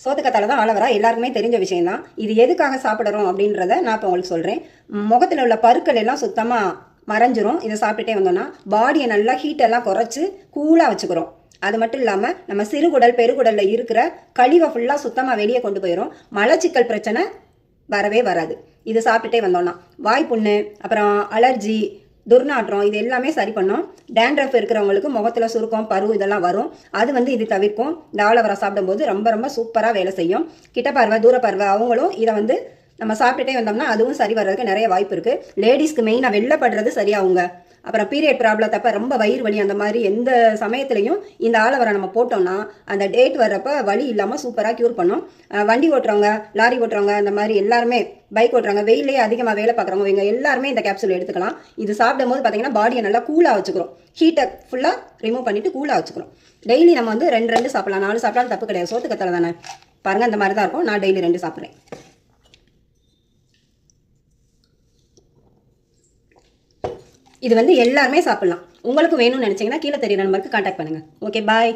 சோத்துக்கத்தால தான் ஆலோவேரா எல்லாருக்குமே தெரிஞ்ச விஷயம் தான். இது எதுக்காக சாப்பிட்றோம் அப்படின்றத நான் இப்போ உங்களுக்கு சொல்கிறேன். முகத்தில் உள்ள பருக்கள் எல்லாம் சுத்தமாக மறைஞ்சிரும். இதை சாப்பிட்டுட்டே வந்தோம்னா பாடியை நல்லா ஹீட்டெல்லாம் குறைச்சி கூலாக வச்சுக்கிறோம். அது மட்டும் இல்லாமல் நம்ம சிறுகுடல் பெருகுடலில் இருக்கிற கழிவை ஃபுல்லாக சுத்தமாக வெளியே கொண்டு போயிடும். மலச்சிக்கல் பிரச்சனை வரவே வராது இது சாப்பிட்டுட்டே வந்தோம்னா. வாய்ப்புண்ணு, அப்புறம் அலர்ஜி, துர்நாற்றம், இது எல்லாமே சரி பண்ணும். டேண்ட்ரஃப் இருக்கிறவங்களுக்கு முகத்தில் சுருக்கம், பரு இதெல்லாம் வரும். அது இது தவிர்க்கும். இந்த ஆலோவேரா சாப்பிடும்போது ரொம்ப ரொம்ப சூப்பராக வேலை செய்யும். கிட்ட பார்வை தூர பார்வை அவங்களும் இதை நம்ம சாப்பிட்டுட்டே வந்தோம்னா அதுவும் சரி வர்றதுக்கு நிறைய வாய்ப்பு இருக்குது. லேடிஸ்க்கு மெயினாக வெள்ளப்படுறது சரியாகுங்க. அப்புறம் பீரியட் ப்ராப்ளத்தப்போ ரொம்ப வயிறு வலி அந்த மாதிரி எந்த சமயத்துலையும் இந்த ஆலோவேரா நம்ம போட்டோம்னா அந்த டேட் வர்றப்ப வலி இல்லாமல் சூப்பராக க்யூர் பண்ணும். வண்டி ஓட்டுறவங்க, லாரி ஓட்டுறவங்க, அந்த மாதிரி எல்லாருமே, பைக் ஓட்டுறவங்க, வெயிலே அதிகமாக வேலை பார்க்குறவங்க, இவங்க எல்லாருமே இந்த கேப்சூல் எடுத்துக்கலாம். இது சாப்பிடும் போது பார்த்தீங்கன்னா பாடியை நல்லா கூலாக வச்சுக்கிறோம். ஹீட்டை ஃபுல்லாக ரிமூவ் பண்ணிவிட்டு கூலாக வச்சுக்கிறோம். டெய்லி நம்ம 2 சாப்பிடலாம், 4 சாப்பிட்டாலும் தப்பு கிடையாது. சோத்துக்கத்தால தானே பாருங்கள், அந்த மாதிரி தான் இருக்கும். நான் டெய்லி 2 சாப்பிட்றேன். இது எல்லாருமே சாப்பிடலாம். உங்களுக்கு வேணும்னு நினச்சிங்கன்னா கீழே தெரியுற நம்பருக்கு கான்டாக்ட் பண்ணுங்கள். ஓகே, பாய்.